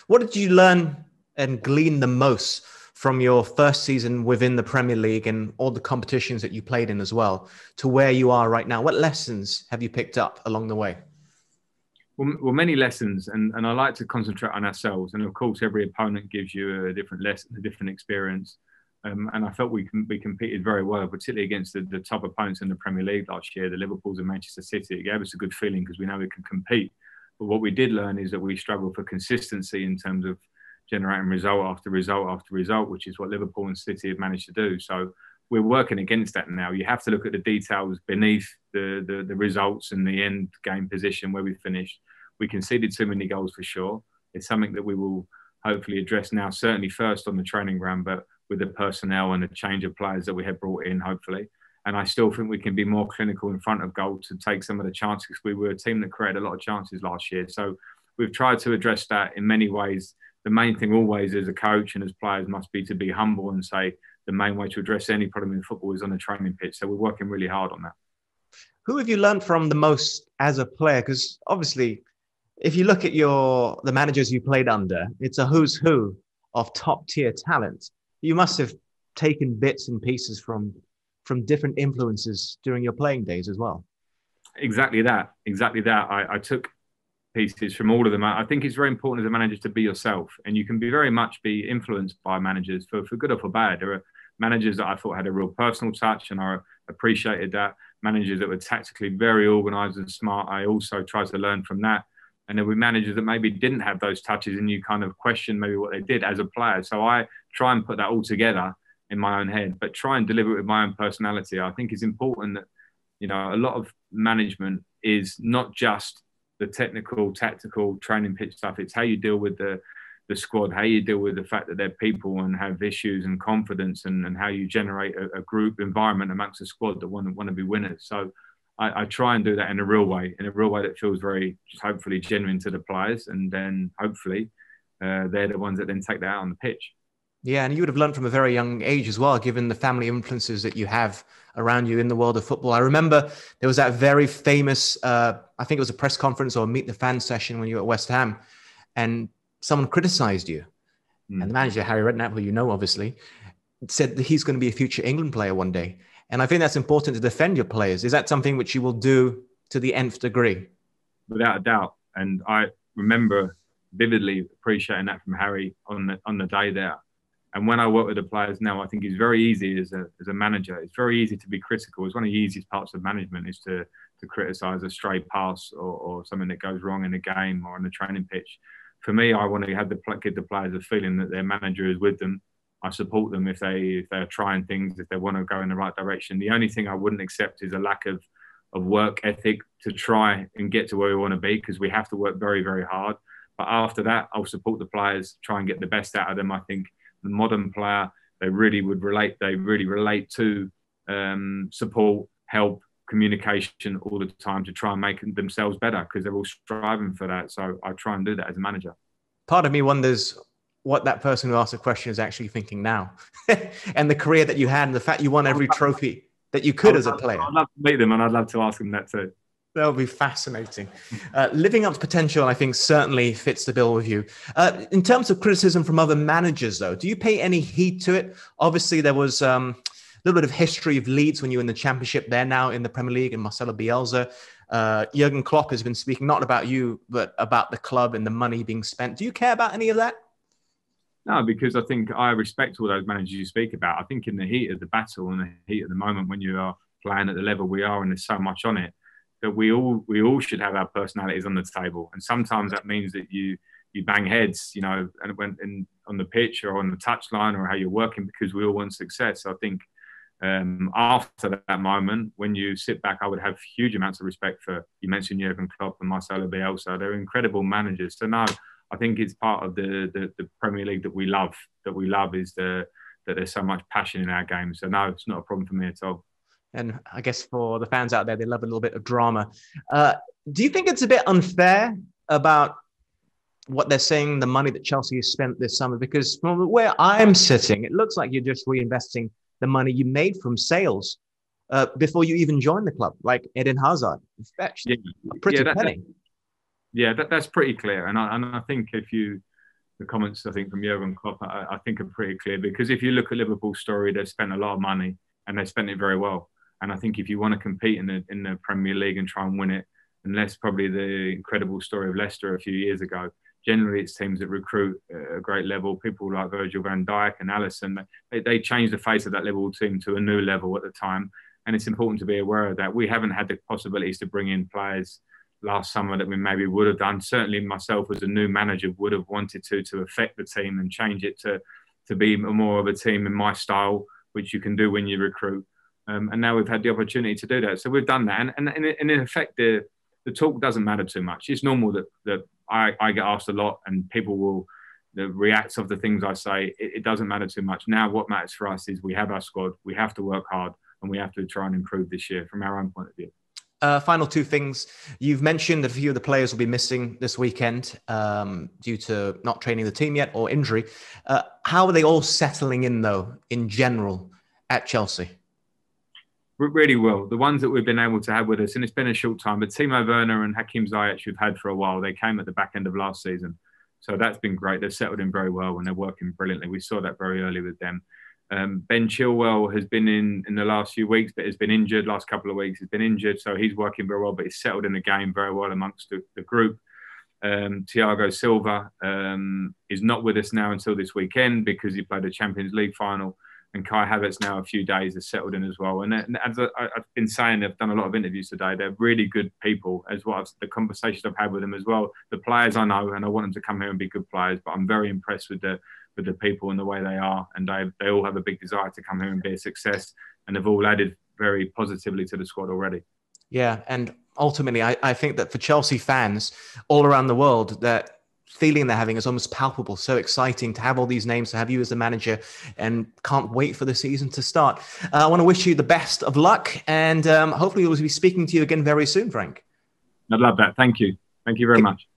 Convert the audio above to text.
What did you learn and glean the most from your first season within the Premier League and all the competitions that you played in as well to where you are right now? What lessons have you picked up along the way? Well, many lessons, and I like to concentrate on ourselves. And of course, every opponent gives you a different lesson, a different experience. And I felt we competed very well, particularly against the top opponents in the Premier League last year, the Liverpools and Manchester City. It gave us a good feeling because we know we can compete. But what we did learn is that we struggle for consistency in terms of generating result after result after result, which is what Liverpool and City have managed to do. So we're working against that now. You have to look at the details beneath the results and the end game position where we finished. We conceded too many goals for sure. It's something that we will hopefully address now, certainly first on the training ground, but with the personnel and the change of players that we have brought in, hopefully. And I still think we can be more clinical in front of goal to take some of the chances. We were a team that created a lot of chances last year. So we've tried to address that in many ways. The main thing always as a coach and as players must be to be humble and say the main way to address any problem in football is on the training pitch. So we're working really hard on that. Who have you learned from the most as a player? Because obviously, if you look at the managers you played under, it's a who's who of top tier talent. You must have taken bits and pieces from different influences during your playing days as well. Exactly that. I took pieces from all of them. I think it's very important as a manager to be yourself, and you can be very much be influenced by managers for good or for bad. There are managers that I thought had a real personal touch, and I appreciated that. Managers that were tactically very organised and smart, I also tried to learn from that. And there were managers that maybe didn't have those touches, and you kind of question maybe what they did as a player. So I try and put that all together in my own head, but try and deliver it with my own personality. I think it's important that, a lot of management is not just the technical, tactical training pitch stuff. It's how you deal with the squad, how you deal with the fact that they're people and have issues and confidence, and how you generate a group environment amongst a squad that want to be winners. So I try and do that in a real way that feels very, hopefully, genuine to the players. And then hopefully they're the ones that then take that out on the pitch. Yeah, and you would have learned from a very young age as well, given the family influences that you have around you in the world of football. I remember there was that very famous, I think it was a press conference or Meet the Fans session when you were at West Ham, and someone criticized you. And the manager, Harry Redknapp, who you know, obviously, said that he's going to be a future England player one day. And I think that's important to defend your players. Is that something which you will do to the nth degree? Without a doubt. And I remember vividly appreciating that from Harry on the day there. And when I work with the players now, I think it's very easy as a manager. It's very easy to be critical. It's one of the easiest parts of management is to criticise a stray pass or something that goes wrong in a game or on the training pitch. For me, I want to give the players a feeling that their manager is with them. I support them if they're trying things, if they want to go in the right direction. The only thing I wouldn't accept is a lack of work ethic to try and get to where we want to be, because we have to work very, very hard. But after that, I'll support the players, try and get the best out of them. I think the modern player, they really relate to support, help, communication all the time to try and make themselves better, because they're all striving for that. So I try and do that as a manager. Part of me wonders what that person who asked the question is actually thinking now and the career that you had and the fact you won every trophy that you could as a player. I'd love to meet them, and I'd love to ask them that too. That would be fascinating. Living up to potential, I think, certainly fits the bill with you. In terms of criticism from other managers, though, do you pay any heed to it? Obviously, there was a little bit of history of Leeds when you were in the Championship. They're now in the Premier League, and Marcelo Bielsa. Jurgen Klopp has been speaking not about you, but about the club and the money being spent. Do you care about any of that? No, because I think I respect all those managers you speak about. I think in the heat of the battle and the heat of the moment when you are playing at the level we are and there's so much on it, that we all should have our personalities on the table. And sometimes that means that you bang heads, and on the pitch or on the touchline or how you're working, because we all want success. So I think after that moment, when you sit back, I would have huge amounts of respect for, you mentioned Jurgen Klopp and Marcelo Bielsa. They're incredible managers. So no, I think it's part of the Premier League that we love. That we love is that there's so much passion in our game. So no, it's not a problem for me at all. And I guess for the fans out there, they love a little bit of drama. Do you think it's a bit unfair about what they're saying, the money that Chelsea has spent this summer? Because from where I'm sitting, it looks like you're just reinvesting the money you made from sales before you even joined the club, like Eden Hazard. Fetched a pretty penny. That's pretty clear. And I think if you the comments, I think, from Jurgen Klopp, I think are pretty clear. Because if you look at Liverpool's story, they've spent a lot of money and they spent it very well. And I think if you want to compete in the Premier League and try and win it, unless probably the incredible story of Leicester a few years ago, generally it's teams that recruit at a great level. People like Virgil van Dijk and Alisson, they changed the face of that Liverpool team to a new level at the time. And it's important to be aware of that. We haven't had the possibilities to bring in players last summer that we maybe would have done. Certainly myself as a new manager would have wanted to affect the team and change it to be more of a team in my style, which you can do when you recruit. And now we've had the opportunity to do that. So we've done that. And in effect, the talk doesn't matter too much. It's normal that I get asked a lot and people will react of the things I say. It doesn't matter too much. Now what matters for us is we have our squad, we have to work hard, and we have to try and improve this year from our own point of view. Final two things. You've mentioned that a few of the players will be missing this weekend due to not training the team yet or injury. How are they all settling in, though, in general at Chelsea? Really well. The ones that we've been able to have with us, and it's been a short time, but Timo Werner and Hakim Ziyech we've had for a while. They came at the back end of last season. So that's been great. They've settled in very well and they're working brilliantly. We saw that very early with them. Ben Chilwell has been in the last few weeks, but has been injured. Last couple of weeks, he's been injured. So he's working very well, but he's settled in the game very well amongst the group. Thiago Silva is not with us now until this weekend because he played a Champions League final. And Kai Havertz now a few days has settled in as well. And as I've been saying, I've done a lot of interviews today. They're really good people as well. The conversations I've had with them as well. The players I know, and I want them to come here and be good players. But I'm very impressed with the people and the way they are. And they all have a big desire to come here and be a success. And they've all added very positively to the squad already. Yeah, and ultimately, I think that for Chelsea fans all around the world, that feeling they're having is almost palpable. So exciting to have all these names, to have you as the manager, and can't wait for the season to start. I want to wish you the best of luck, and hopefully we'll be speaking to you again very soon, Frank. I'd love that. Thank you. Thank you very much.